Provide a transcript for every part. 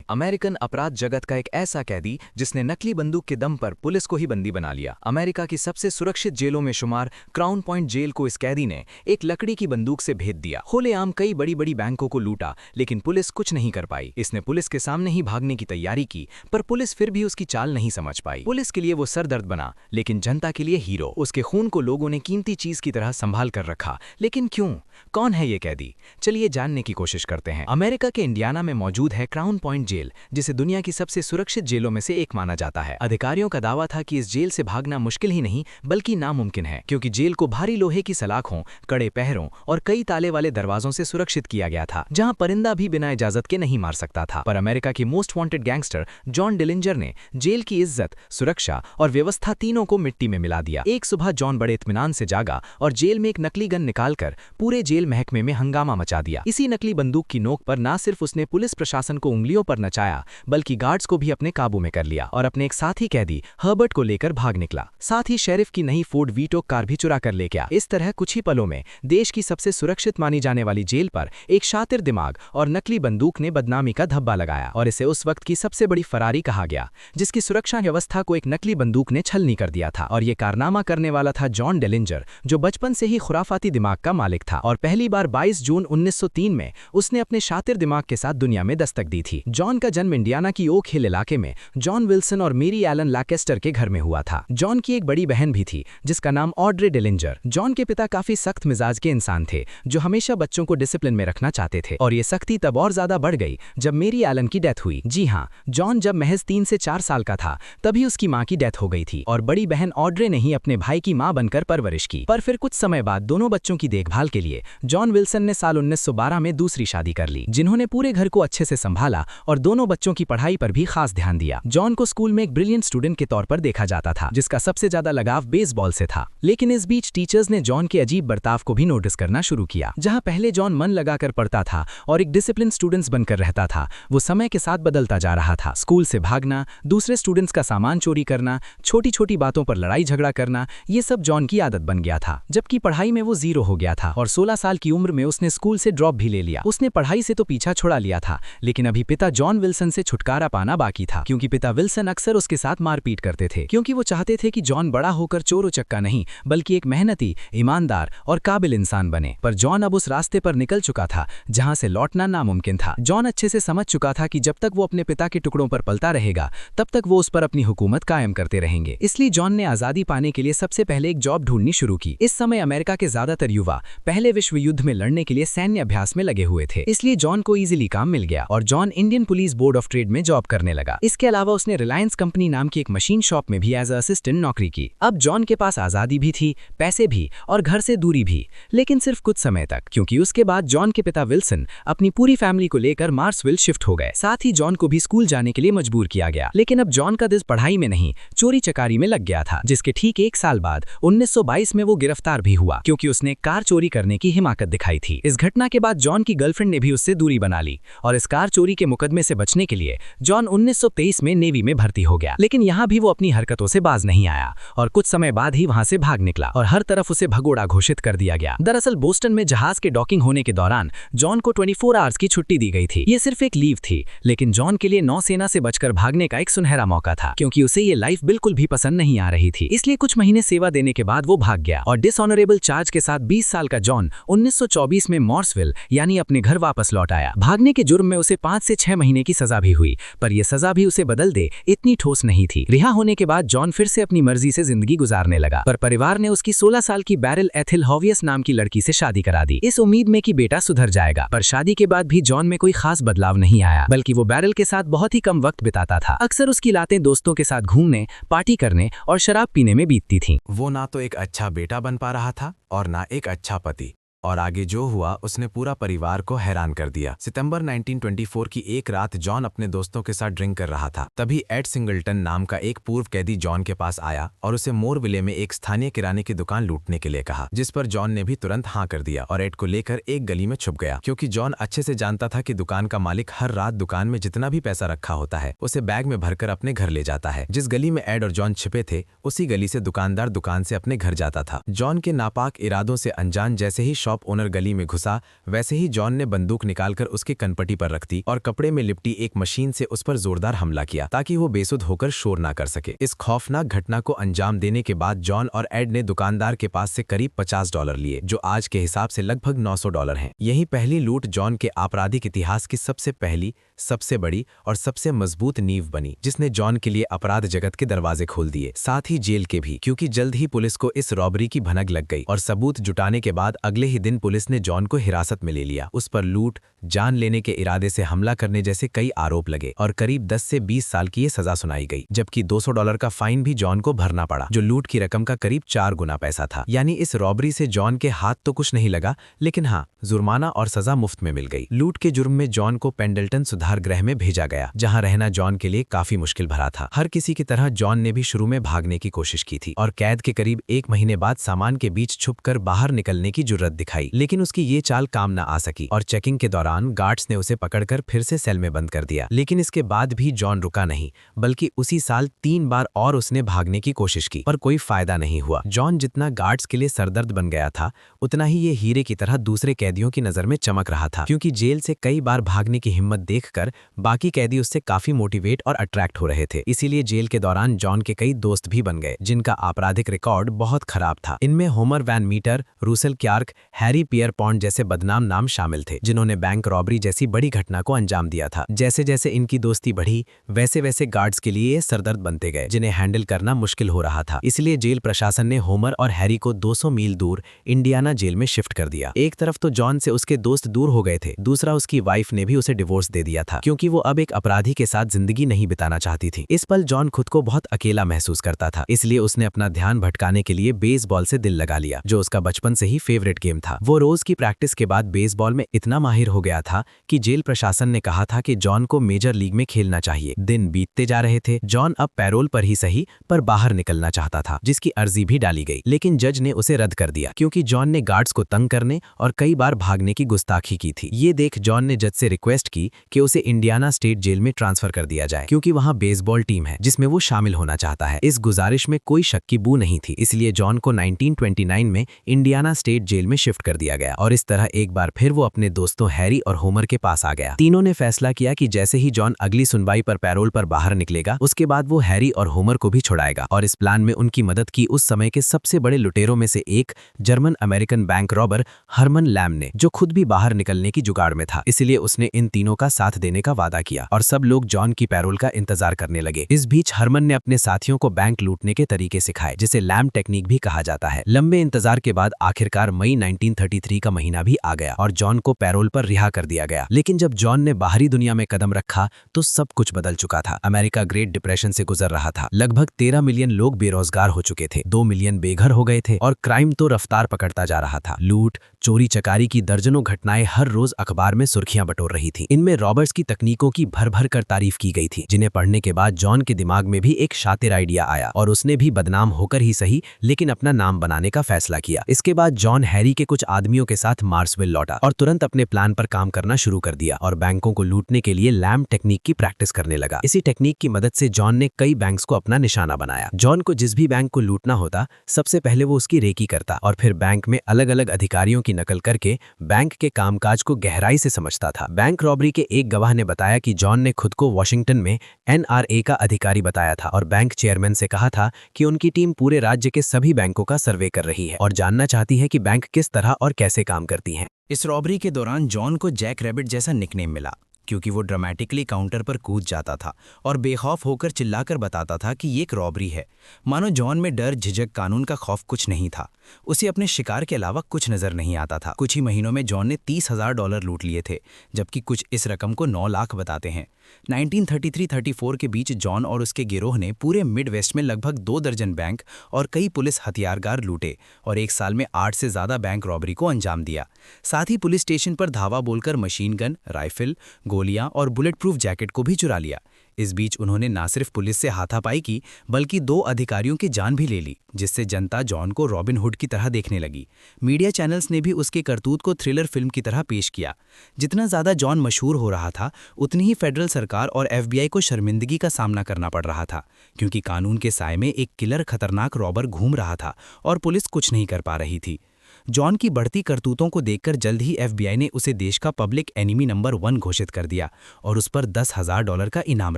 American अपराध जगत का एक ऐसा कैदी जिसने नकली बंदूक के दम पर पुलिस को ही बंदी बना लिया। अमेरिका की सबसे सुरक्षित जेलों में शुमार क्राउन पॉइंट जेल को इस कैदी ने एक लकड़ी की बंदूक से भेद दिया। खुलेआम कई बड़ी बड़ी बैंकों को लूटा, लेकिन पुलिस कुछ नहीं कर पाई। इसने पुलिस के सामने ही भागने की तैयारी की, पर पुलिस फिर भी उसकी चाल नहीं समझ पाई। पुलिस के लिए वो सरदर्द बना, लेकिन जनता के लिए हीरो। उसके खून को लोगों ने कीमती चीज की तरह संभाल कर रखा। लेकिन क्यों? कौन है ये कैदी? चलिए जानने की कोशिश करते हैं। अमेरिका के इंडियाना में मौजूद है क्राउन पॉइंट जेल, जिसे दुनिया की सबसे सुरक्षित जेलों में से एक माना जाता है। अधिकारियों का दावा था कि इस जेल से भागना मुश्किल ही नहीं बल्कि नामुमकिन है, क्योंकि जेल को भारी लोहे की सलाखों, कड़े पहरों और कई ताले वाले दरवाजों से सुरक्षित किया गया था, जहां परिंदा भी बिना इजाजत के नहीं मार सकता था। पर अमेरिका की most wanted gangster John Dillinger ने जेल की इज्जत, सुरक्षा और व्यवस्था तीनों को मिट्टी में मिला दिया। एक सुबह जॉन बड़े इत्मीनान से जागा और जेल में एक नकली गन निकालकर पूरे जेल महकमे में हंगामा मचा दिया। इसी नकली बंदूक की नोक पर न सिर्फ उसने पुलिस प्रशासन को उंगलियों पर नचाया, बल्कि गार्ड्स को भी अपने काबू में कर लिया और अपने एक साथी कैदी हर्बर्ट को लेकर भाग निकला। साथ ही शेरिफ की नई फोर्ड वीटो कार भी चुरा कर ले गया। इस तरह कुछ ही पलों में देश की सबसे सुरक्षित मानी जाने वाली जेल पर एक शातिर दिमाग और नकली बंदूक ने बदनामी का धब्बा लगाया, और इसे उस वक्त की सबसे बड़ी फरारी कहा गया, जिसकी सुरक्षा व्यवस्था को एक नकली बंदूक ने छलनी कर दिया था। और ये कारनामा करने वाला था जॉन डिलिंजर, जो बचपन से ही खुराफाती दिमाग का मालिक था। और पहली बार 22 जून 1903 में उसने अपने शातिर दिमाग के साथ दुनिया में दस्तक दी थी। जॉन का जन्म इंडियाना की ओक हिल इलाके में जॉन विल्सन और मेरी एलन लैकेस्टर के घर में हुआ था। जॉन की एक बड़ी बहन भी थी, जिसका नाम ऑड्रे डिलिंजर। जॉन के पिता काफी सख्त मिजाज के इंसान थे, जो हमेशा बच्चों को डिसिप्लिन में रखना चाहते थे, और ये सख्ती तब और ज्यादा बढ़ गई जब मेरी एलन की डेथ हुई। जी हाँ, जॉन जब महज 3 से 4 साल का था तभी उसकी माँ की डेथ हो गई थी, और बड़ी बहन ऑड्रे ने ही अपने भाई की माँ बनकर परवरिश की। पर फिर कुछ समय बाद दोनों बच्चों की देखभाल के लिए जॉन विल्सन ने साल 1912 में दूसरी शादी कर ली, जिन्होंने पूरे घर को अच्छे से संभाला और दोनों बच्चों की पढ़ाई पर भी खास ध्यान दिया। जॉन को स्कूल में एक ब्रिलियंट स्टूडेंट के तौर पर देखा जाता था, जिसका सबसे ज्यादा लगाव बेसबॉल से था। लेकिन इस बीच टीचर्स ने जॉन के अजीब बर्ताव को भी नोटिस करना शुरू किया। जहां पहले जॉन मन लगाकर पढ़ता था और एक डिसिप्लिन स्टूडेंट्स बनकर रहता था, वो समय के साथ बदलता जा रहा था। स्कूल से भागना, दूसरे स्टूडेंट्स का सामान चोरी करना, छोटी छोटी बातों पर लड़ाई झगड़ा करना, ये सब जॉन की आदत बन गया था। जबकि पढ़ाई में वो 0 हो गया था, और 16 साल की उम्र में उसने स्कूल से ड्रॉप भी ले लिया। उसने पढ़ाई से तो पीछा छुड़ा लिया था, लेकिन अभी पिता जॉन विल्सन से छुटकारा पाना बाकी था, क्योंकि पिता विल्सन अक्सर उसके साथ मारपीट करते थे, क्योंकि वो चाहते थे कि जॉन बड़ा होकर चोर उचक्का नहीं बल्कि एक मेहनती, ईमानदार और काबिल इंसान बने। पर जॉन अब उस रास्ते पर निकल चुका था जहां से लौटना नामुमकिन था। जॉन अच्छे से समझ चुका था कि जब तक वो अपने पिता के टुकड़ों पर पलता रहेगा, तब तक वो उस पर अपनी हुकूमत कायम करते रहेंगे। इसलिए जॉन ने आजादी पाने के लिए सबसे पहले एक जॉब ढूंढनी शुरू की। इस समय अमेरिका के ज्यादातर युवा पहले विश्व युद्ध में लड़ने के लिए सैन्य अभ्यास में लगे हुए थे, इसलिए जॉन को इजीली काम मिल गया और John Indian police board of trade में जॉब करने लगा। इसके अलावा उसने रिलायंस कंपनी नाम की एक मशीन शॉप में भी एज असिस्टेंट नौकरी की। अब जॉन के पास आजादी भी थी, पैसे भी और घर से दूरी भी, लेकिन सिर्फ कुछ समय तक, क्योंकि उसके बाद जॉन के पिता विल्सन अपनी पूरी फैमिली को लेकर मार्सविल शिफ्ट हो गए। साथ ही जॉन को भी स्कूल जाने के लिए मजबूर किया गया। लेकिन अब जॉन का दिल पढ़ाई में नहीं, चोरी चकारी में लग गया था, जिसके ठीक 1 साल बाद 1922 में वो गिरफ्तार भी हुआ, क्योंकि उसने कार चोरी करने की हिमाकत दिखाई थी। इस घटना के बाद जॉन की गर्लफ्रेंड ने भी उससे दूरी बना ली, और इस कार चोरी के मुकदमे से बचने के लिए जॉन 1923 में नेवी में भर्ती हो गया। लेकिन यहाँ भी वो अपनी हरकतों से बाज नहीं आया, और कुछ समय बाद ही वहां से भाग निकला और हर तरफ उसे भगोड़ा घोषित कर दिया गया। दरअसल बोस्टन में जहाज के डॉकिंग होने के दौरान जॉन को 24 आवर्स की छुट्टी दी गई थी। ये सिर्फ एक लीव थी, लेकिन जॉन के लिए नौसेना से बचकर भागने का एक सुनहरा मौका था, क्योंकि उसे ये लाइफ बिल्कुल भी पसंद नहीं आ रही थी। इसलिए कुछ महीने सेवा देने के बाद वो भाग गया, और डिसऑनरेबल चार्ज के साथ 20 साल का जॉन 1924 में मॉर्सविल यानी अपने घर वापस लौट आया। भागने के जुर्म में उसे 5 से 6 महीने की सजा भी हुई, पर यह सजा भी उसे बदल दे इतनी ठोस नहीं थी। रिहा होने के बाद जॉन फिर से अपनी मर्जी से जिंदगी गुजारने लगा, पर परिवार ने उसकी 16 साल की बैरल एथिल हॉवियस नाम की लड़की से शादी करा दी, इस उम्मीद में कि बेटा सुधर जाएगा। पर शादी के बाद भी जॉन में कोई खास बदलाव नहीं आया, बल्कि वो बैरल के साथ बहुत ही कम वक्त बिताता था। अक्सर उसकी रातें दोस्तों के साथ घूमने, पार्टी करने और शराब पीने में बीतती थीं। वो ना तो एक अच्छा बेटा बन पा रहा था और ना एक अच्छा पति, और आगे जो हुआ उसने पूरा परिवार को हैरान कर दिया। सितंबर 1924 की एक रात जॉन अपने दोस्तों के साथ ड्रिंक कर रहा था। तभी एड सिंगल्टन नाम का एक पूर्व कैदी जॉन के पास आया और उसे मोरविले में एक स्थानीय किराने की दुकान लूटने के लिए कहा, जिस पर जॉन ने भी तुरंत हाँ कर दिया और एड को लेकर एक गली में छुप गया, क्योंकि जॉन अच्छे से जानता था कि दुकान का मालिक हर रात दुकान में जितना भी पैसा रखा होता है उसे बैग में भरकर अपने घर ले जाता है। जिस गली में एड और जॉन छिपे थे, उसी गली से दुकानदार दुकान से अपने घर जाता था। जॉन के नापाक इरादों से अनजान जैसे ही शॉप ओनर गली में घुसा, वैसे ही जॉन ने बंदूक निकालकर उसके कनपटी पर रख दी और कपड़े में लिपटी एक मशीन से उस पर जोरदार हमला किया ताकि वो बेसुध होकर शोर ना कर सके। इस खौफनाक घटना को अंजाम देने के बाद जॉन और एड ने दुकानदार के पास से करीब $50 लिए, जो आज के हिसाब से लगभग $900 हैं। यही पहली लूट जॉन के आपराधिक इतिहास की सबसे पहली, सबसे बड़ी और सबसे मजबूत नींव बनी, जिसने जॉन के लिए अपराध जगत के दरवाजे खोल दिए, साथ ही जेल के भी, क्योंकि जल्द ही पुलिस को इस रॉबरी की भनक लग गई और सबूत जुटाने के बाद अगले ही दिन पुलिस ने जॉन को हिरासत में ले लिया। उस पर लूट, जान लेने के इरादे से हमला करने जैसे कई आरोप लगे और करीब 10 से 20 साल की ये सजा सुनाई गई, जबकि $200 का फाइन भी जॉन को भरना पड़ा, जो लूट की रकम का करीब 4 गुना पैसा था। यानी इस रॉबरी से जॉन के हाथ तो कुछ नहीं लगा, लेकिन हाँ, जुर्माना और सजा मुफ्त में मिल गई। लूट के जुर्म में जॉन को पेंडल्टन सुधार गृह में भेजा गया, जहां रहना जॉन के लिए काफी मुश्किल भरा था। हर किसी की तरह जॉन ने भी शुरू में भागने की कोशिश की थी और कैद के करीब 1 महीने बाद सामान के बीच छुपकर बाहर निकलने की जुर्रत दिखाई, लेकिन उसकी ये चाल काम न आ सकी और चेकिंग के दौरान गार्ड्स ने उसे पकड़कर फिर से सेल में बंद कर दिया। लेकिन इसके बाद भी जॉन रुका नहीं, बल्कि उसी साल 3 बार और उसने भागने की कोशिश की, पर कोई फायदा नहीं हुआ। जॉन जितना गार्ड्स के लिए सरदर्द बन गया था, उतना ही ये हीरे की तरह दूसरे कैदियों की नजर में चमक रहा था, क्योंकि जेल से कई बार भागने की हिम्मत देखकर बाकी कैदी उससे काफी मोटिवेट और अट्रैक्ट हो रहे थे। इसीलिए जेल के दौरान जॉन के कई दोस्त भी बन गए, जिनका आपराधिक रिकॉर्ड बहुत खराब था। इनमें Homer Van Meter, Russell Clark, Harry Pierpont जैसे बदनाम नाम शामिल थे, जिन्होंने बैंक रॉबरी जैसी बड़ी घटना को अंजाम दिया था। जैसे जैसे इनकी दोस्ती बढ़ी, वैसे वैसे गार्ड्स के लिए सरदर्द बनते गए, जिन्हें हैंडल करना मुश्किल हो रहा था। इसलिए जेल प्रशासन ने होमर और हैरी को 200 मील दूर इंडियाना जेल में शिफ्ट कर दिया। एक तरफ तो जॉन से उसके दोस्त दूर हो गए थे, दूसरा उसकी वाइफ ने भी उसे डिवोर्स दे दिया था, क्योंकि वो अब एक अपराधी के साथ जिंदगी नहीं बिताना चाहती थी। इस पल जॉन खुद को बहुत अकेला महसूस करता था, इसलिए उसने अपना ध्यान भटकाने के लिए बेसबॉल से दिल लगा लिया, जो उसका बचपन से ही फेवरेट गेम था। वो रोज की प्रैक्टिस के बाद बेसबॉल में इतना माहिर हो गया था कि जेल प्रशासन ने कहा था कि जॉन को मेजर लीग में खेलना चाहिए। दिन बीतते जा रहे थे, जॉन अब पैरोल पर ही सही पर बाहर निकलना चाहता था, जिसकी अर्जी भी डाली गई, लेकिन जज ने उसे रद्द कर दिया, क्योंकि जॉन ने गार्ड्स को तंग करने और कई बार भागने की गुस्ताखी की थी। ये देख जॉन ने जज से रिक्वेस्ट की कि उसे इंडियाना स्टेट जेल में ट्रांसफर कर दिया जाए, क्योंकि वहां बेसबॉल टीम है जिसमें वो शामिल होना चाहता है। इस गुजारिश में कोई शक की बू नहीं थी, इसलिए जॉन को 1929 में इंडियाना स्टेट जेल में शिफ्ट कर दिया गया और इस तरह एक बार फिर वो अपने दोस्तों हैरी और होमर के पास आ गया। तीनों ने फैसला किया कि जैसे ही जॉन अगली सुनवाई पर पैरोल पर बाहर निकलेगा, उसके बाद वो हैरी और होमर को भी छुड़ाएगा और इस प्लान में उनकी मदद की उस समय के सबसे बड़े लुटेरों में से एक German American bank robber Herman Lamm ने, जो खुद भी बाहर निकलने की जुगाड़ में था। इसलिए उसने इन तीनों का साथ देने का वादा किया और सब लोग जॉन की पैरोल का इंतजार करने लगे। इस बीच हरमन ने अपने साथियों को बैंक लूटने के तरीके सिखाए, जिसे लैम टेक्निक भी कहा जाता है। लंबे इंतजार के बाद आखिरकार मई 1933 का महीना भी आ गया और जॉन को पैरोल पर रिहा कर दिया गया। लेकिन जब जॉन ने बाहरी दुनिया में कदम रखा तो सब कुछ बदल चुका था। अमेरिका ग्रेट डिप्रेशन से गुजर रहा था, लगभग 13 मिलियन लोग बेरोजगार हो चुके थे, 2 मिलियन बेघर हो गए थे और क्राइम तो रफ्तार पकड़ता जा रहा था। लूट, चोरी चकारी की दर्जनों घटनाएं हर रोज अखबार में सुर्खियां बटोर रही थी। इनमें रॉबर्ट्स की तकनीकों की भर भर कर तारीफ की गई थी, जिन्हें पढ़ने के बाद जॉन के दिमाग में भी एक शातिर आइडिया आया और उसने भी बदनाम होकर ही सही लेकिन अपना नाम बनाने का फैसला किया। इसके बाद जॉन हैरी के कुछ आदमियों के साथ मार्सविल लौटा और तुरंत अपने प्लान पर काम करना शुरू कर दिया और बैंकों को लूटने के लिए लैम टेक्निक की प्रैक्टिस करने लगा। इसी टेक्निक की मदद से जॉन ने कई बैंक्स को अपना निशाना बनाया। जॉन को जिस भी बैंक को लूटना होता, सबसे पहले वो उसकी रेकी करता और फिर बैंक में अलग अलग अधिकारियों की नकल करके बैंक के कामकाज को गहराई से समझता था। बैंक रॉबरी के एक गवाह ने बताया कि जॉन ने खुद को वॉशिंगटन में NRA का अधिकारी बताया था और बैंक चेयरमैन से कहा था कि उनकी टीम पूरे राज्य के सभी बैंकों का सर्वे कर रही है और जानना चाहती है कि बैंक किस तरह और कैसे काम करती हैं। इस रॉबरी के दौरान जॉन को जैक रैबिट जैसा निकनेम मिला, क्योंकि वो ड्रामेटिकली काउंटर पर कूद जाता था और बेखौफ होकर चिल्लाकर बताता था कि ये एक रॉबरी है। मानो जॉन में डर, झिझक, कानून का खौफ कुछ नहीं था। उसे अपने शिकार के अलावा कुछ नजर नहीं आता था। कुछ ही महीनों में जॉन ने $30,000 लूट लिए थे, जबकि कुछ इस रकम को 9 लाख बताते हैं। 1933-34 के बीच जॉन और उसके गिरोह ने पूरे मिड वेस्ट में लगभग 2 दर्जन बैंक और कई पुलिस हथियारगार लूटे और एक साल में 8 से ज्यादा बैंक रॉबरी को अंजाम दिया। साथ ही पुलिस स्टेशन पर धावा बोलकर मशीन गन, राइफल, गोलियां और बुलेट प्रूफ जैकेट को भी चुरा लिया। इस बीच उन्होंने न सिर्फ पुलिस से हाथापाई की, बल्कि 2 अधिकारियों की जान भी ले ली, जिससे जनता जॉन को रॉबिन हुड की तरह देखने लगी। मीडिया चैनल्स ने भी उसके करतूत को थ्रिलर फिल्म की तरह पेश किया। जितना ज्यादा जॉन मशहूर हो रहा था, उतनी ही फेडरल सरकार और FBI को शर्मिंदगी का सामना करना पड़ रहा था, क्योंकि कानून के साए में एक किलर खतरनाक रॉबर घूम रहा था और पुलिस कुछ नहीं कर पा रही थी। जॉन की बढ़ती करतूतों को देखकर जल्द ही FBI ने उसे देश का पब्लिक एनिमी नंबर 1 घोषित कर दिया और उस पर $10,000 का इनाम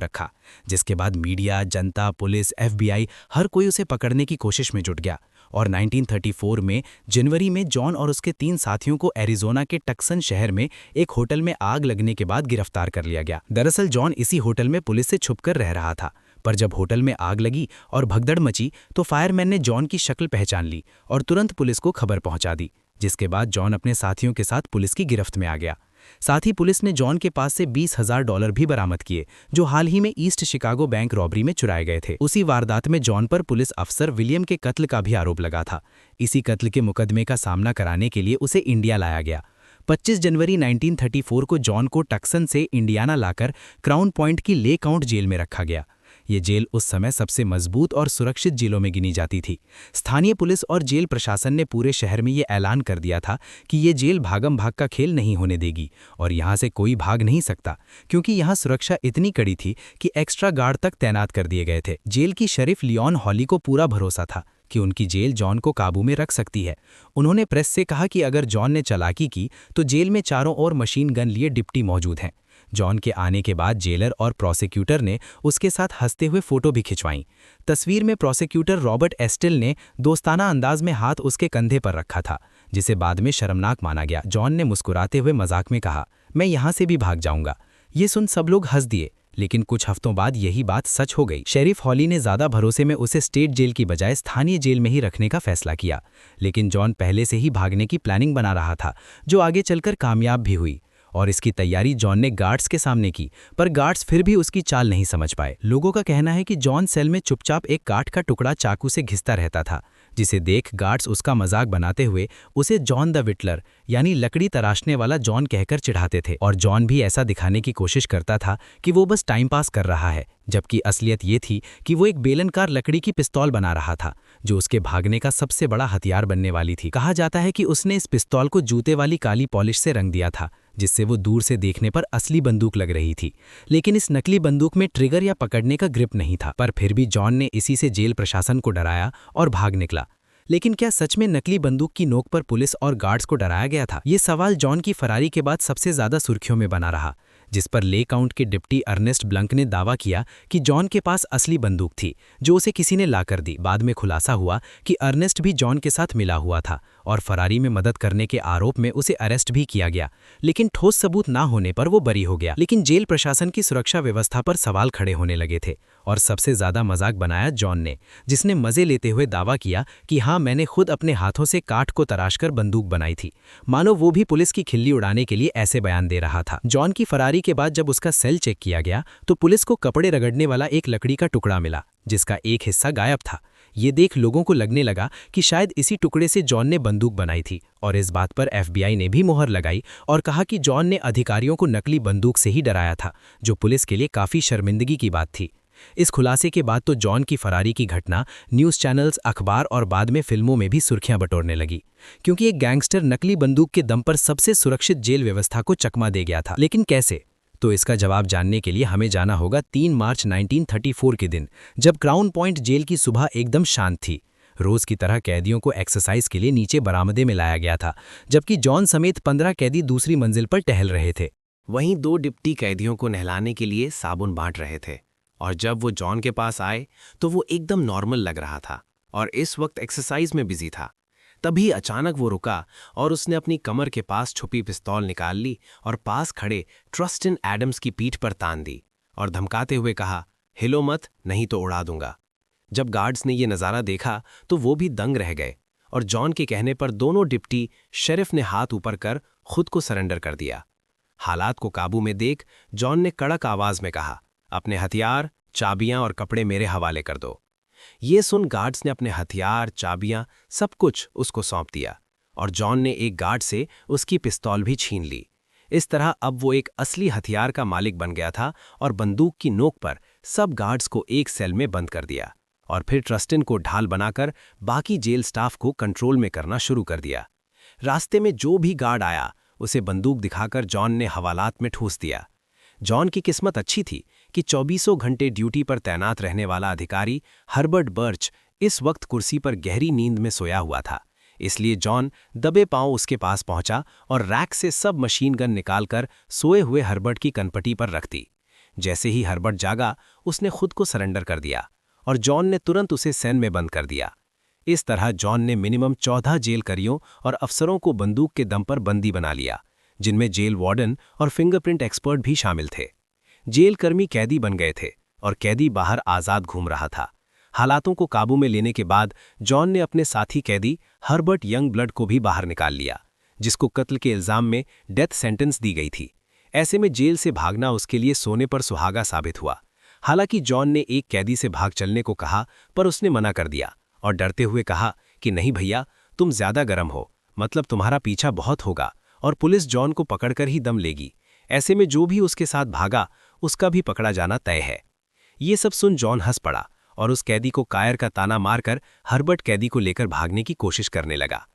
रखा, जिसके बाद मीडिया, जनता, पुलिस, FBI हर कोई उसे पकड़ने की कोशिश में जुट गया। और 1934 में जनवरी में जॉन और उसके 3 साथियों को एरिज़ोना के टक्सन शहर में एक होटल में आग लगने के बाद गिरफ्तार कर लिया गया। दरअसल जॉन इसी होटल में पुलिस से छुपकर रह रहा था, पर जब होटल में आग लगी और भगदड़ मची तो फायरमैन ने जॉन की शक्ल पहचान ली और तुरंत पुलिस को खबर पहुंचा दी, जिसके बाद जॉन अपने साथियों के साथ पुलिस की गिरफ्त में आ गया। साथ ही पुलिस ने जॉन के पास से $20,000 भी बरामद किए, जो हाल ही में ईस्ट शिकागो बैंक रॉबरी में चुराए गए थे। उसी वारदात में जॉन पर पुलिस अफसर विलियम के कत्ल का भी आरोप लगा था। इसी कत्ल के मुकदमे का सामना कराने के लिए उसे इंडिया लाया गया। 25 जनवरी 1934 को जॉन को टक्सन से इंडियाना लाकर क्राउन पॉइंट की ले काउंट जेल में रखा गया। ये जेल उस समय सबसे मजबूत और सुरक्षित जेलों में गिनी जाती थी। स्थानीय पुलिस और जेल प्रशासन ने पूरे शहर में ये ऐलान कर दिया था कि ये जेल भागम भाग का खेल नहीं होने देगी और यहाँ से कोई भाग नहीं सकता, क्योंकि यहाँ सुरक्षा इतनी कड़ी थी कि एक्स्ट्रा गार्ड तक तैनात कर दिए गए थे। जेल की शरीफ लियोन हॉली को पूरा भरोसा था कि उनकी जेल जॉन को काबू में रख सकती है। उन्होंने प्रेस से कहा कि अगर जॉन ने चालाकी की तो जेल में चारों ओर मशीन गन लिए डिप्टी मौजूद हैं। जॉन के आने के बाद जेलर और प्रोसिक्यूटर ने उसके साथ हंसते हुए फोटो भी खिंचवाई। तस्वीर में प्रोसिक्यूटर रॉबर्ट एस्टिल ने दोस्ताना अंदाज में हाथ उसके कंधे पर रखा था, जिसे बाद में शर्मनाक माना गया। जॉन ने मुस्कुराते हुए मजाक में कहा, मैं यहाँ से भी भाग जाऊंगा। ये सुन सब लोग हंस दिए, लेकिन कुछ हफ्तों बाद यही बात सच हो गई। शेरिफ हॉली ने ज्यादा भरोसे में उसे स्टेट जेल की बजाय स्थानीय जेल में ही रखने का फैसला किया, लेकिन जॉन पहले से ही भागने की प्लानिंग बना रहा था, जो आगे चलकर कामयाब भी हुई। और इसकी तैयारी जॉन ने गार्ड्स के सामने की, पर गार्ड्स फिर भी उसकी चाल नहीं समझ पाए। लोगों का कहना है कि जॉन सेल में चुपचाप एक काठ का टुकड़ा चाकू से घिसता रहता था, जिसे देख गार्ड्स उसका मजाक बनाते हुए उसे जॉन द विटलर यानी लकड़ी तराशने वाला जॉन कहकर चिढ़ाते थे। और जॉन भी ऐसा दिखाने की कोशिश करता था कि वो बस टाइम पास कर रहा है, जबकि असलियत ये थी कि वो एक बेलनकार लकड़ी की पिस्तौल बना रहा था, जो उसके भागने का सबसे बड़ा हथियार बनने वाली थी। कहा जाता है कि उसने इस पिस्तौल को जूते वाली काली पॉलिश से रंग दिया था, जिससे वो दूर से देखने पर असली बंदूक लग रही थी। लेकिन इस नकली बंदूक में ट्रिगर या पकड़ने का ग्रिप नहीं था। पर फिर भी जॉन ने इसी से जेल प्रशासन को डराया और भाग निकला। लेकिन क्या सच में नकली बंदूक की नोक पर पुलिस और गार्ड्स को डराया गया था? ये सवाल जॉन की फरारी के बाद सबसे ज्यादा सुर्खियों में बना रहा, जिस पर ले काउंट के डिप्टी अर्नेस्ट ब्लंक ने दावा किया कि जॉन के पास असली बंदूक थी, जो उसे किसी ने लाकर दी। बाद में खुलासा हुआ कि अर्नेस्ट भी जॉन के साथ मिला हुआ था और फरारी में मदद करने के आरोप में उसे अरेस्ट भी किया गया, लेकिन ठोस सबूत ना होने पर वो बरी हो गया। लेकिन जेल प्रशासन की सुरक्षा व्यवस्था पर सवाल खड़े होने लगे थे और सबसे ज्यादा मजाक बनाया जॉन ने, जिसने मजे लेते हुए दावा किया कि हाँ, मैंने खुद अपने हाथों से काठ को तराशकर बंदूक बनाई थी, मानो वो भी पुलिस की खिल्ली उड़ाने के लिए ऐसे बयान दे रहा था। जॉन की फरारी के बाद जब उसका सेल चेक किया गया तो पुलिस को कपड़े रगड़ने वाला एक लकड़ी का टुकड़ा मिला, जिसका एक हिस्सा गायब था। ये देख लोगों को लगने लगा कि शायद इसी टुकड़े से जॉन ने बंदूक बनाई थी, और इस बात पर FBI ने भी मोहर लगाई और कहा कि जॉन ने अधिकारियों को नकली बंदूक से ही डराया था, जो पुलिस के लिए काफी शर्मिंदगी की बात थी। इस खुलासे के बाद तो जॉन की फरारी की घटना न्यूज़ चैनल्स, अखबार और बाद में फिल्मों में भी सुर्खियां बटोरने लगी, क्योंकि एक गैंगस्टर नकली बंदूक के दम पर सबसे सुरक्षित जेल व्यवस्था को चकमा दे गया था। लेकिन कैसे? तो इसका जवाब जानने के लिए हमें जाना होगा 3 मार्च 1934 के दिन, जब क्राउन पॉइंट जेल की सुबह एकदम शांत थी। रोज की तरह कैदियों को एक्सरसाइज के लिए नीचे बरामदे में लाया गया था, जबकि जॉन समेत 15 कैदी दूसरी मंजिल पर टहल रहे थे। वहीं 2 डिप्टी कैदियों को नहलाने के लिए साबुन बांट रहे थे, और जब वो जॉन के पास आए तो वो एकदम नॉर्मल लग रहा था और इस वक्त एक्सरसाइज में बिजी था। तभी अचानक वो रुका और उसने अपनी कमर के पास छुपी पिस्तौल निकाल ली और पास खड़े ट्रस्टिन एडम्स की पीठ पर तान दी और धमकाते हुए कहा, हिलो मत, नहीं तो उड़ा दूंगा। जब गार्ड्स ने ये नज़ारा देखा तो वो भी दंग रह गए और जॉन के कहने पर दोनों डिप्टी शेरिफ ने हाथ ऊपर कर खुद को सरेंडर कर दिया। हालात को काबू में देख जॉन ने कड़क आवाज में कहा, अपने हथियार, चाबियां और कपड़े मेरे हवाले कर दो। ये सुन गार्ड्स ने अपने हथियार, चाबियां, सब कुछ उसको सौंप दिया और जॉन ने एक गार्ड से उसकी पिस्तौल भी छीन ली। इस तरह अब वो एक असली हथियार का मालिक बन गया था और बंदूक की नोक पर सब गार्ड्स को एक सेल में बंद कर दिया और फिर ट्रस्टिन को ढाल बनाकर बाकी जेल स्टाफ को कंट्रोल में करना शुरू कर दिया। रास्ते में जो भी गार्ड आया उसे बंदूक दिखाकर जॉन ने हवालात में ठूस दिया। जॉन की किस्मत अच्छी थी कि 24 घंटे ड्यूटी पर तैनात रहने वाला अधिकारी हर्बर्ट बर्च इस वक्त कुर्सी पर गहरी नींद में सोया हुआ था। इसलिए जॉन दबे पांव उसके पास पहुंचा और रैक से सब मशीन गन निकालकर सोए हुए हर्बर्ट की कनपटी पर रख दी। जैसे ही हर्बर्ट जागा, उसने खुद को सरेंडर कर दिया और जॉन ने तुरंत उसे सेल में बंद कर दिया। इस तरह जॉन ने मिनिमम 14 जेल करियों और अफसरों को बंदूक के दम पर बंदी बना लिया, जिनमें जेल वार्डन और फिंगरप्रिंट एक्सपर्ट भी शामिल थे। जेल कर्मी कैदी बन गए थे और कैदी बाहर आज़ाद घूम रहा था। हालातों को काबू में लेने के बाद जॉन ने अपने साथी कैदी हर्बर्ट यंग ब्लड को भी बाहर निकाल लिया, जिसको कत्ल के इल्जाम में डेथ सेंटेंस दी गई थी। ऐसे में जेल से भागना उसके लिए सोने पर सुहागा साबित हुआ। हालांकि जॉन ने एक कैदी से भाग चलने को कहा, पर उसने मना कर दिया और डरते हुए कहा कि नहीं भैया, तुम ज्यादा गर्म हो, मतलब तुम्हारा पीछा बहुत होगा और पुलिस जॉन को पकड़कर ही दम लेगी। ऐसे में जो भी उसके साथ भागा उसका भी पकड़ा जाना तय है। ये सब सुन जॉन हंस पड़ा और उस कैदी को कायर का ताना मारकर हर्बर्ट कैदी को लेकर भागने की कोशिश करने लगा।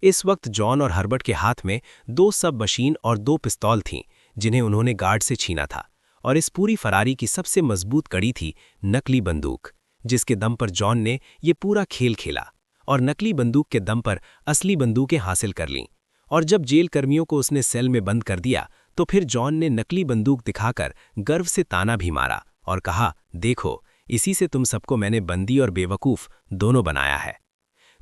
इस वक्त जॉन और हर्बर्ट के हाथ में 2 सब मशीन और 2 पिस्तौल थीं, जिन्हें उन्होंने गार्ड से छीना था। और इस पूरी फरारी की सबसे मजबूत कड़ी थी नकली बंदूक, जिसके दम पर जॉन ने ये पूरा खेल खेला और नकली बंदूक के दम पर असली बंदूकें हासिल कर लीं। और जब जेल कर्मियों को उसने सेल में बंद कर दिया, तो फिर जॉन ने नकली बंदूक दिखाकर गर्व से ताना भी मारा और कहा, देखो, इसी से तुम सबको मैंने बंदी और बेवकूफ़ दोनों बनाया है।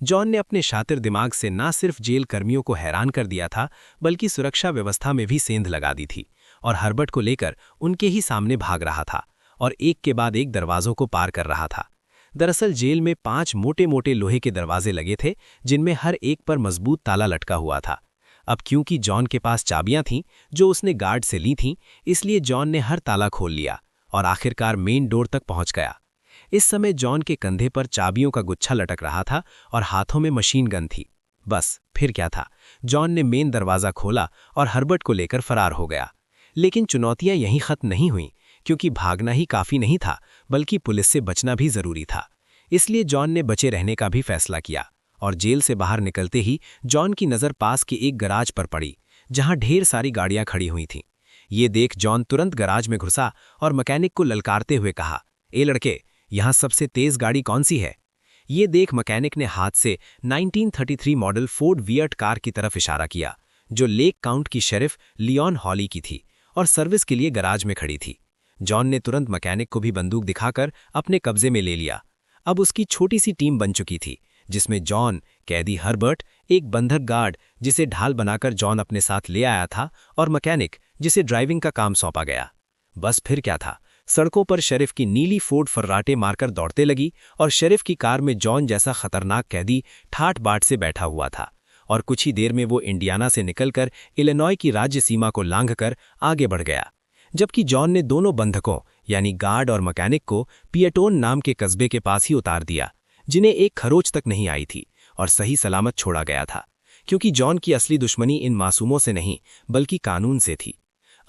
जॉन ने अपने शातिर दिमाग से न सिर्फ जेल कर्मियों को हैरान कर दिया था, बल्कि सुरक्षा व्यवस्था में भी सेंध लगा दी थी और हर्बर्ट को लेकर उनके ही सामने भाग रहा था और एक के बाद एक दरवाजों को पार कर रहा था। दरअसल जेल में 5 मोटे मोटे लोहे के दरवाजे लगे थे, जिनमें हर एक पर मजबूत ताला लटका हुआ था। अब क्योंकि जॉन के पास चाबियां थीं जो उसने गार्ड से ली थीं, इसलिए जॉन ने हर ताला खोल लिया और आखिरकार मेन डोर तक पहुंच गया। इस समय जॉन के कंधे पर चाबियों का गुच्छा लटक रहा था और हाथों में मशीन गन थी। बस फिर क्या था, जॉन ने मेन दरवाज़ा खोला और हर्बर्ट को लेकर फरार हो गया। लेकिन चुनौतियां यहीं खत्म नहीं हुईं, क्योंकि भागना ही काफ़ी नहीं था, बल्कि पुलिस से बचना भी ज़रूरी था। इसलिए जॉन ने बचे रहने का भी फैसला किया और जेल से बाहर निकलते ही जॉन की नज़र पास के एक गराज पर पड़ी, जहां ढेर सारी गाड़ियां खड़ी हुई थीं। ये देख जॉन तुरंत गराज में घुसा और मैकेनिक को ललकारते हुए कहा, ए लड़के, यहाँ सबसे तेज़ गाड़ी कौन सी है? ये देख मैकेनिक ने हाथ से 1933 मॉडल फोर्ड वियर्ट कार की तरफ इशारा किया, जो लेक काउंट की शेरिफ लियोन हॉली की थी और सर्विस के लिए गराज में खड़ी थी। जॉन ने तुरंत मैकेनिक को भी बंदूक दिखाकर अपने कब्जे में ले लिया। अब उसकी छोटी सी टीम बन चुकी थी, जिसमें जॉन, कैदी हर्बर्ट, एक बंधक गार्ड जिसे ढाल बनाकर जॉन अपने साथ ले आया था, और मैकेनिक जिसे ड्राइविंग का काम सौंपा गया। बस फिर क्या था, सड़कों पर शेरिफ की नीली फोर्ड फर्राटे मारकर दौड़ते लगी और शेरिफ की कार में जॉन जैसा खतरनाक कैदी ठाठ बाट से बैठा हुआ था। और कुछ ही देर में वो इंडियाना से निकलकर इलिनॉय की राज्य सीमा को लांघकर आगे बढ़ गया, जबकि जॉन ने दोनों बंधकों यानी गार्ड और मैकेनिक को पियटोन नाम के कस्बे के पास ही उतार दिया, जिन्हें एक खरोच तक नहीं आई थी, और सही सलामत छोड़ा गया था, क्योंकि जॉन की असली दुश्मनी इन मासूमों से नहीं बल्कि कानून से थी।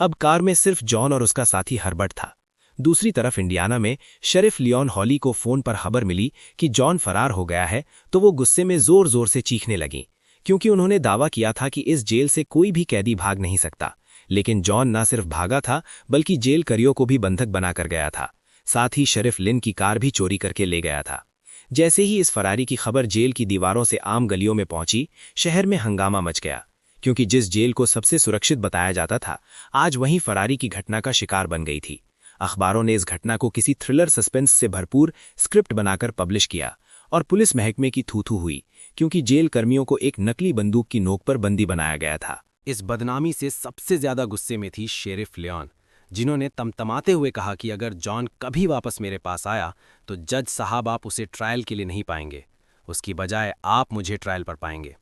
अब कार में सिर्फ जॉन और उसका साथी हर्बर्ट था। दूसरी तरफ इंडियाना में शेरिफ लियोन हॉली को फोन पर खबर मिली कि जॉन फरार हो गया है, तो वो गुस्से में जोर जोर से चीखने लगी, क्योंकि उन्होंने दावा किया था कि इस जेल से कोई भी कैदी भाग नहीं सकता। लेकिन जॉन न सिर्फ भागा था, बल्कि जेल करियों को भी बंधक बनाकर गया था। साथ ही शेरिफ लिन की कार भी चोरी करके ले गया था। जैसे ही इस फरारी की खबर जेल की दीवारों से आम गलियों में पहुंची, शहर में हंगामा मच गया, क्योंकि जिस जेल को सबसे सुरक्षित बताया जाता था, आज वहीं फरारी की घटना का शिकार बन गई थी। अखबारों ने इस घटना को किसी थ्रिलर सस्पेंस से भरपूर स्क्रिप्ट बनाकर पब्लिश किया और पुलिस महकमे की थू-थू हुई, क्योंकि जेल कर्मियों को एक नकली बंदूक की नोक पर बंदी बनाया गया था। इस बदनामी से सबसे ज्यादा गुस्से में थी शेरिफ लियोन, जिन्होंने तमतमाते हुए कहा कि अगर जॉन कभी वापस मेरे पास आया तो जज साहब आप उसे ट्रायल के लिए नहीं पाएंगे, उसकी बजाय आप मुझे ट्रायल पर पाएंगे।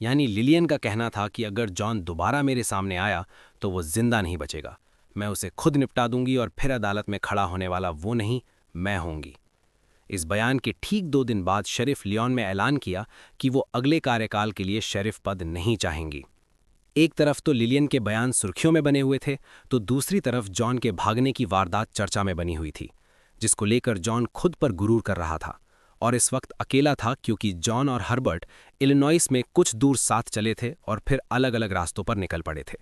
यानी लिलियन का कहना था कि अगर जॉन दोबारा मेरे सामने आया तो वो जिंदा नहीं बचेगा, मैं उसे खुद निपटा दूंगी और फिर अदालत में खड़ा होने वाला वो नहीं, मैं होंगी। इस बयान के ठीक 2 दिन बाद शेरिफ लियोन ने ऐलान किया कि वो अगले कार्यकाल के लिए शेरिफ पद नहीं चाहेंगी। एक तरफ तो लिलियन के बयान सुर्खियों में बने हुए थे, तो दूसरी तरफ जॉन के भागने की वारदात चर्चा में बनी हुई थी, जिसको लेकर जॉन खुद पर गुरूर कर रहा था और इस वक्त अकेला था, क्योंकि जॉन और हर्बर्ट इलिनॉइस में कुछ दूर साथ चले थे और फिर अलग अलग रास्तों पर निकल पड़े थे।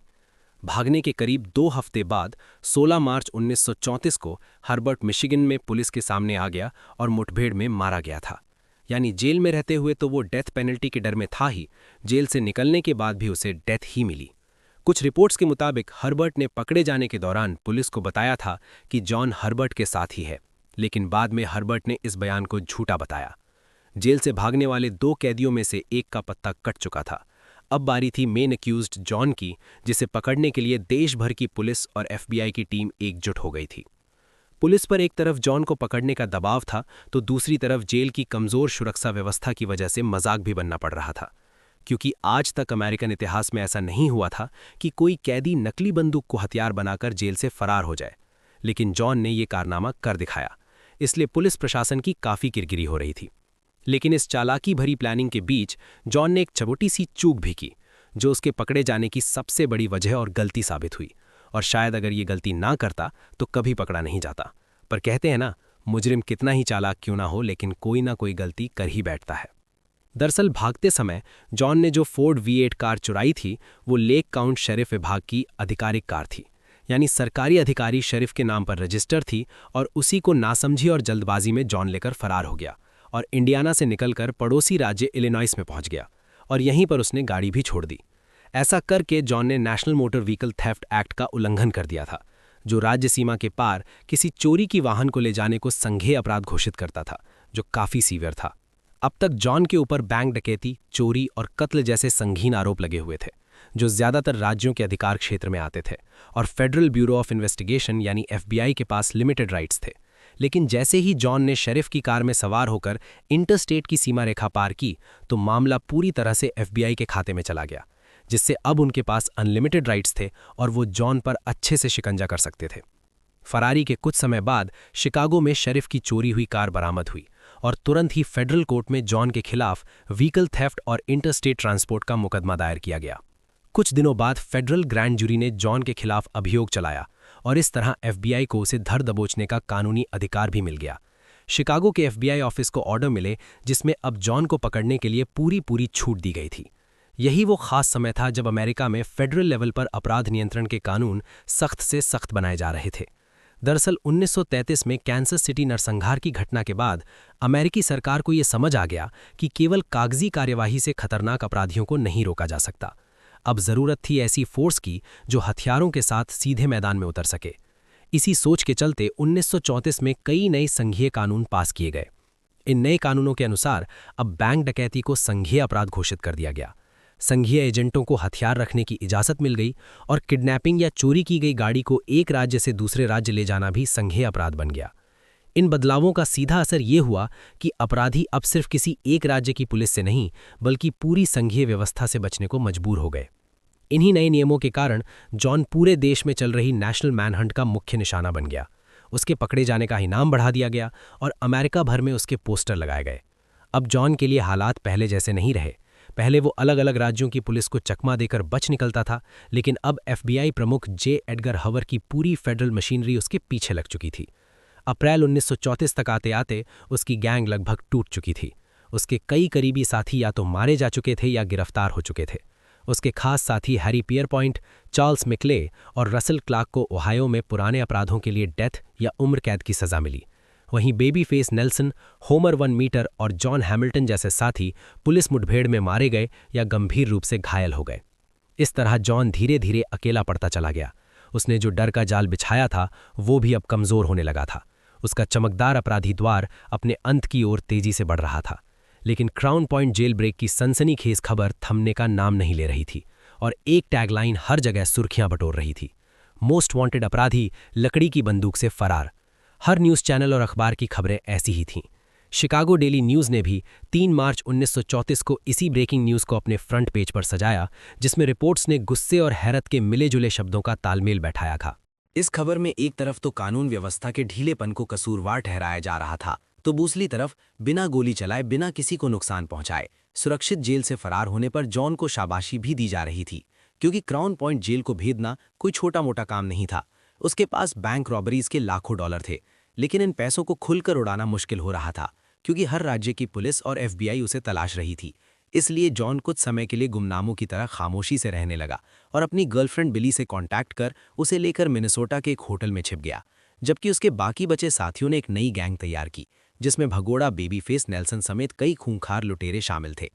भागने के करीब 2 हफ्ते बाद 16 मार्च 1934 को हर्बर्ट मिशिगन में पुलिस के सामने आ गया और मुठभेड़ में मारा गया था। यानी जेल में रहते हुए तो वो डेथ पेनल्टी के डर में था ही, जेल से निकलने के बाद भी उसे डेथ ही मिली। कुछ रिपोर्ट्स के मुताबिक हर्बर्ट ने पकड़े जाने के दौरान पुलिस को बताया था कि जॉन हर्बर्ट के साथ ही है, लेकिन बाद में हर्बर्ट ने इस बयान को झूठा बताया। जेल से भागने वाले 2 कैदियों में से एक का पत्ता कट चुका था। अब बारी थी मेन एक्यूज्ड जॉन की, जिसे पकड़ने के लिए देश भर की पुलिस और FBI की टीम एकजुट हो गई थी। पुलिस पर एक तरफ जॉन को पकड़ने का दबाव था, तो दूसरी तरफ जेल की कमजोर सुरक्षा व्यवस्था की वजह से मजाक भी बनना पड़ रहा था, क्योंकि आज तक अमेरिकन इतिहास में ऐसा नहीं हुआ था कि कोई कैदी नकली बंदूक को हथियार बनाकर जेल से फरार हो जाए। लेकिन जॉन ने ये कारनामा कर दिखाया, इसलिए पुलिस प्रशासन की काफ़ी किरकिरी हो रही थी। लेकिन इस चालाकी भरी प्लानिंग के बीच जॉन ने एक छोटी सी चूक भी की, जो उसके पकड़े जाने की सबसे बड़ी वजह और गलती साबित हुई। और शायद अगर ये गलती ना करता तो कभी पकड़ा नहीं जाता। पर कहते हैं ना, मुजरिम कितना ही चालाक क्यों ना हो, लेकिन कोई ना कोई गलती कर ही बैठता है। दरअसल भागते समय जॉन ने जो फोर्ड V8 कार चुराई थी, वो लेक काउंटी शेरिफ विभाग की आधिकारिक कार थी, यानी सरकारी अधिकारी शेरिफ के नाम पर रजिस्टर थी, और उसी को नासमझी और जल्दबाजी में जॉन लेकर फरार हो गया और इंडियाना से निकलकर पड़ोसी राज्य इलिनॉइस में पहुंच गया, और यहीं पर उसने गाड़ी भी छोड़ दी। ऐसा करके जॉन ने national motor vehicle theft act का उल्लंघन कर दिया था, जो राज्य सीमा के पार किसी चोरी की वाहन को ले जाने को संज्ञेय अपराध घोषित करता था, जो काफ़ी सीवियर था। अब तक जॉन के ऊपर बैंक डकैती, चोरी और कत्ल जैसे संगीन आरोप लगे हुए थे, जो ज़्यादातर राज्यों के अधिकार क्षेत्र में आते थे, और फेडरल ब्यूरो ऑफ इन्वेस्टिगेशन यानी FBI के पास लिमिटेड राइट्स थे। लेकिन जैसे ही जॉन ने शेरिफ की कार में सवार होकर इंटरस्टेट की सीमा रेखा पार की, तो मामला पूरी तरह से FBI के खाते में चला गया, जिससे अब उनके पास अनलिमिटेड राइट्स थे और वो जॉन पर अच्छे से शिकंजा कर सकते थे। फरारी के कुछ समय बाद शिकागो में शेरिफ की चोरी हुई कार बरामद हुई, और तुरंत ही फेडरल कोर्ट में जॉन के खिलाफ व्हीकल थेफ्ट और इंटरस्टेट ट्रांसपोर्ट का मुकदमा दायर किया गया। कुछ दिनों बाद फेडरल ग्रैंड जूरी ने जॉन के खिलाफ अभियोग चलाया, और इस तरह FBI को उसे धर दबोचने का कानूनी अधिकार भी मिल गया। शिकागो के FBI ऑफिस को ऑर्डर मिले, जिसमें अब जॉन को पकड़ने के लिए पूरी छूट दी गई थी। यही वो खास समय था जब अमेरिका में फेडरल लेवल पर अपराध नियंत्रण के कानून सख्त से सख्त बनाए जा रहे थे। दरअसल 1933 में कैंसस सिटी नरसंहार की घटना के बाद अमेरिकी सरकार को ये समझ आ गया कि केवल कागजी कार्यवाही से खतरनाक अपराधियों को नहीं रोका जा सकता। अब जरूरत थी ऐसी फोर्स की जो हथियारों के साथ सीधे मैदान में उतर सके। इसी सोच के चलते 1934 में कई नए संघीय कानून पास किए गए। इन नए कानूनों के अनुसार अब बैंक डकैती को संघीय अपराध घोषित कर दिया गया। संघीय एजेंटों को हथियार रखने की इजाज़त मिल गई, और किडनैपिंग या चोरी की गई गाड़ी को एक राज्य से दूसरे राज्य ले जाना भी संघीय अपराध बन गया। इन बदलावों का सीधा असर ये हुआ कि अपराधी अब सिर्फ किसी एक राज्य की पुलिस से नहीं, बल्कि पूरी संघीय व्यवस्था से बचने को मजबूर हो गए। इन्हीं नए नियमों के कारण जॉन पूरे देश में चल रही नेशनल मैनहंट का मुख्य निशाना बन गया। उसके पकड़े जाने का इनाम बढ़ा दिया गया, और अमेरिका भर में उसके पोस्टर लगाए गए। अब जॉन के लिए हालात पहले जैसे नहीं रहे। पहले वो अलग अलग राज्यों की पुलिस को चकमा देकर बच निकलता था, लेकिन अब FBI प्रमुख J. एडगर हवर की पूरी फेडरल मशीनरी उसके पीछे लग चुकी थी। अप्रैल 1934 तक आते आते उसकी गैंग लगभग टूट चुकी थी। उसके कई करीबी साथी या तो मारे जा चुके थे या गिरफ्तार हो चुके थे। उसके खास साथी हैरी पियरपॉइंट, चार्ल्स मिकले और रसल क्लार्क को ओहायो में पुराने अपराधों के लिए डेथ या उम्र कैद की सज़ा मिली। वहीं Baby Face Nelson, Homer 1 Meter और जॉन हैमिल्टन जैसे साथी पुलिस मुठभेड़ में मारे गए या गंभीर रूप से घायल हो गए। इस तरह जॉन धीरे धीरे अकेला पड़ता चला गया। उसने जो डर का जाल बिछाया था, वो भी अब कमज़ोर होने लगा था। उसका चमकदार अपराधी द्वार अपने अंत की ओर तेजी से बढ़ रहा था। लेकिन क्राउन पॉइंट जेल ब्रेक की सनसनीखेज खबर थमने का नाम नहीं ले रही थी, और एक टैगलाइन हर जगह सुर्खियां बटोर रही थी: मोस्ट वांटेड अपराधी लकड़ी की बंदूक से फरार। हर न्यूज़ चैनल और अखबार की खबरें ऐसी ही थीं। शिकागो डेली न्यूज़ ने भी 3 मार्च 1934 को इसी ब्रेकिंग न्यूज़ को अपने फ्रंट पेज पर सजाया, जिसमें रिपोर्ट्स ने गुस्से और हैरत के मिले जुले शब्दों का तालमेल बैठाया था। इस खबर में एक तरफ तो कानून व्यवस्था के ढीलेपन को कसूरवार ठहराया जा रहा था, तो दूसरी तरफ बिना गोली चलाए, बिना किसी को नुकसान पहुंचाए सुरक्षित जेल से फरार होने पर जॉन को शाबाशी भी दी जा रही थी, क्योंकि क्राउन पॉइंट जेल को भेदना कोई छोटा मोटा काम नहीं था। उसके पास बैंक रॉबरीज के लाखों डॉलर थे, लेकिन इन पैसों को खुलकर उड़ाना मुश्किल हो रहा था, क्योंकि हर राज्य की पुलिस और FBI उसे तलाश रही थी। इसलिए जॉन कुछ समय के लिए गुमनामों की तरह खामोशी से रहने लगा और अपनी गर्लफ्रेंड बिली से कांटेक्ट कर उसे लेकर मिनेसोटा के एक होटल में छिप गया, जबकि उसके बाकी बचे साथियों ने एक नई गैंग तैयार की, जिसमें भगोड़ा बेबी फेस नेल्सन समेत कई खूंखार लुटेरे शामिल थे।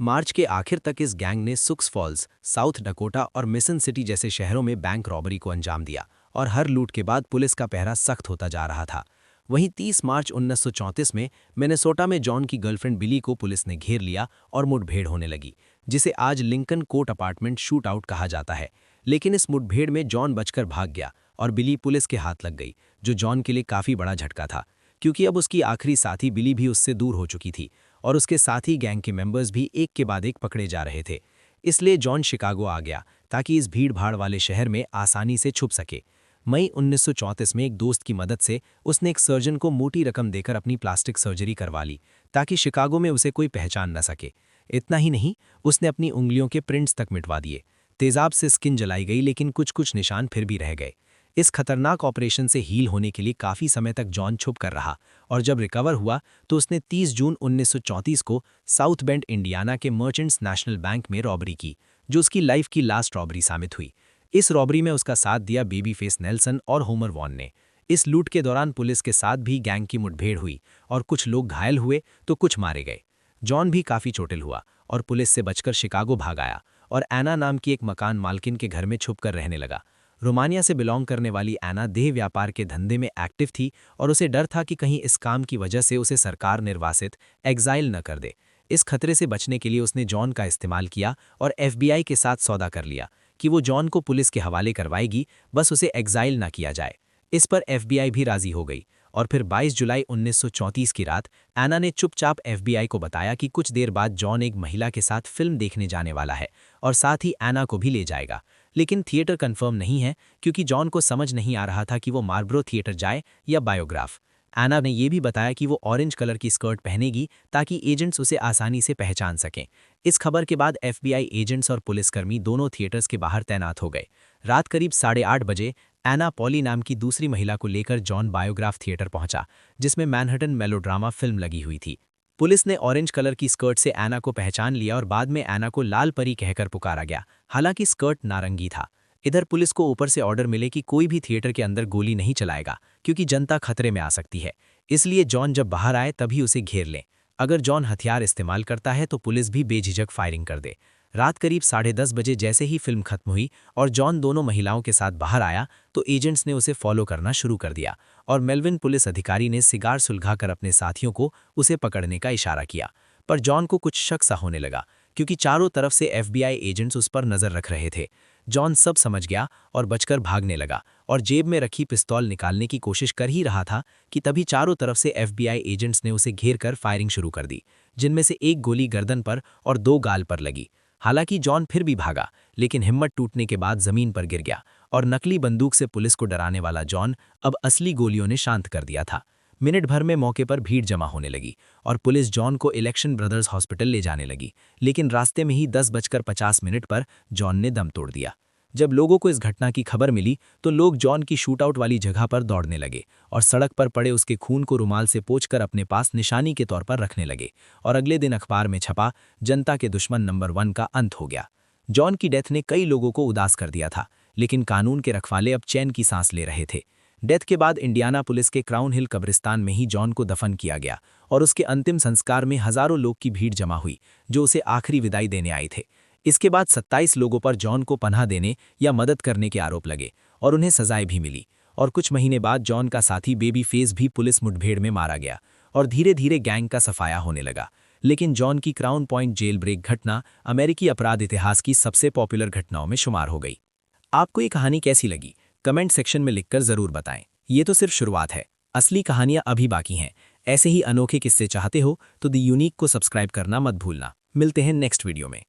मार्च के आखिर तक इस गैंग ने सुक्स फॉल्स, साउथ डकोटा और मिशन सिटी जैसे शहरों में बैंक रॉबरी को अंजाम दिया और हर लूट के बाद पुलिस का पहरा सख्त होता जा रहा था। वहीं 30 मार्च 1934 में मिनेसोटा में जॉन की गर्लफ्रेंड बिली को पुलिस ने घेर लिया और मुठभेड़ होने लगी, जिसे आज Lincoln court apartment shoot out कहा जाता है। लेकिन इस मुठभेड़ में जॉन बचकर भाग गया और बिली पुलिस के हाथ लग गई, जो जॉन के लिए काफी बड़ा झटका था, क्योंकि अब उसकी आखिरी साथी बिली भी उससे दूर हो चुकी थी और उसके साथी गैंग के मेंबर्स भी एक के बाद एक पकड़े जा रहे थे। इसलिए जॉन शिकागो आ गया ताकि इस भीड़-भाड़ वाले शहर में आसानी से छुप सके। मई 1934 में एक दोस्त की मदद से उसने एक सर्जन को मोटी रकम देकर अपनी प्लास्टिक सर्जरी करवा ली ताकि शिकागो में उसे कोई पहचान न सके। इतना ही नहीं, उसने अपनी उंगलियों के प्रिंट्स तक मिटवा दिए। तेजाब से स्किन जलाई गई, लेकिन कुछ निशान फिर भी रह गए। इस खतरनाक ऑपरेशन से हील होने के लिए काफी समय तक जॉन छुप कर रहा और जब रिकवर हुआ तो उसने 30 जून 1934 को साउथ बेंड इंडियाना के मर्चेंट्स नेशनल बैंक में रॉबरी की, जो उसकी लाइफ की लास्ट रॉबरी साबित हुई। इस रॉबरी में उसका साथ दिया बेबी फेस नेल्सन और होमर वॉन ने। इस लूट के दौरान पुलिस के साथ भी गैंग की मुठभेड़ हुई और कुछ लोग घायल हुए तो कुछ मारे गए। जॉन भी काफी चोटिल हुआ और पुलिस से बचकर शिकागो भाग आया और एना नाम की एक मकान मालकिन के घर में छुपकर रहने लगा। रोमानिया से बिलोंग करने वाली एना देह व्यापार के धंधे में एक्टिव थी और उसे डर था कि कहीं इस काम की वजह से उसे सरकार निर्वासित एग्जाइल न कर दे। इस खतरे से बचने के लिए उसने जॉन का इस्तेमाल किया और FBI के साथ सौदा कर लिया कि वो जॉन को पुलिस के हवाले करवाएगी, बस उसे एग्जाइल ना किया जाए। इस पर FBI भी राजी हो गई और फिर 22 जुलाई 1934 की रात एना ने चुपचाप FBI को बताया कि कुछ देर बाद जॉन एक महिला के साथ फिल्म देखने जाने वाला है और साथ ही एना को भी ले जाएगा। लेकिन थिएटर कंफर्म नहीं है क्योंकि जॉन को समझ नहीं आ रहा था कि वो मार्लबरो थिएटर जाए या बायोग्राफ। एना ने यह भी बताया कि वो ऑरेंज कलर की स्कर्ट पहनेगी ताकि एजेंट्स उसे आसानी से पहचान सकें। इस खबर के बाद FBI एजेंट्स और पुलिसकर्मी दोनों थिएटर्स के बाहर तैनात हो गए। रात करीब 8:30 बजे एना पॉली नाम की दूसरी महिला को लेकर जॉन बायोग्राफ थिएटर पहुंचा, जिसमें मैनहट्टन मेलोड्रामा फिल्म लगी हुई थी। पुलिस ने ऑरेंज कलर की स्कर्ट से एना को पहचान लिया और बाद में एना को लाल परी कहकर पुकारा गया, हालांकि स्कर्ट नारंगी था। इधर पुलिस को ऊपर से ऑर्डर मिले कि कोई भी थिएटर के अंदर गोली नहीं चलाएगा क्योंकि जनता खतरे में आ सकती है। इसलिए जॉन जब बाहर आए तभी उसे घेर लें। अगर जॉन हथियार इस्तेमाल करता है तो पुलिस भी बेझिझक फायरिंग कर दे। रात करीब 10:30 बजे जैसे ही फिल्म खत्म हुई और जॉन दोनों महिलाओं के साथ बाहर आया तो एजेंट्स ने उसे फॉलो करना शुरू कर दिया और मेलविन पुलिस अधिकारी ने सिगार सुलगाकर अपने साथियों को उसे पकड़ने का इशारा किया। पर जॉन को कुछ शक सा होने लगा क्योंकि चारों तरफ से FBI एजेंट्स उस पर नजर रख रहे थे। जॉन सब समझ गया और बचकर भागने लगा और जेब में रखी पिस्तौल निकालने की कोशिश कर ही रहा था कि तभी चारों तरफ से FBI एजेंट्स ने उसे घेर कर फायरिंग शुरू कर दी, जिनमें से एक गोली गर्दन पर और 2 गाल पर लगी। हालांकि जॉन फिर भी भागा, लेकिन हिम्मत टूटने के बाद जमीन पर गिर गया और नकली बंदूक से पुलिस को डराने वाला जॉन अब असली गोलियों ने शांत कर दिया था। मिनट भर में मौके पर भीड़ जमा होने लगी और पुलिस जॉन को इलेक्शन ब्रदर्स हॉस्पिटल ले जाने लगी, लेकिन रास्ते में ही 10:50 पर जॉन ने दम तोड़ दिया। जब लोगों को इस घटना की खबर मिली तो लोग जॉन की शूटआउट वाली जगह पर दौड़ने लगे और सड़क पर पड़े उसके खून को रुमाल से पोंछकर अपने पास निशानी के तौर पर रखने लगे। और अगले दिन अखबार में छपा, जनता के दुश्मन नंबर 1 का अंत हो गया। जॉन की डेथ ने कई लोगों को उदास कर दिया था, लेकिन कानून के रखवाले अब चैन की सांस ले रहे थे। डेथ के बाद इंडियाना पुलिस के क्राउन हिल कब्रिस्तान में ही जॉन को दफन किया गया और उसके अंतिम संस्कार में हजारों लोग की भीड़ जमा हुई जो उसे आखिरी विदाई देने आए थे। इसके बाद 27 लोगों पर जॉन को पनाह देने या मदद करने के आरोप लगे और उन्हें सजाएं भी मिली। और कुछ महीने बाद जॉन का साथी बेबी फेस भी पुलिस मुठभेड़ में मारा गया और धीरे धीरे गैंग का सफाया होने लगा। लेकिन जॉन की क्राउन पॉइंट जेल ब्रेक घटना अमेरिकी अपराध इतिहास की सबसे पॉपुलर घटनाओं में शुमार हो गई। आपको ये कहानी कैसी लगी? कमेंट सेक्शन में लिखकर जरूर बताएं। ये तो सिर्फ शुरुआत है, असली कहानियां अभी बाकी हैं। ऐसे ही अनोखे किस्से चाहते हो तो द यूनिक को सब्सक्राइब करना मत भूलना। मिलते हैं नेक्स्ट वीडियो में।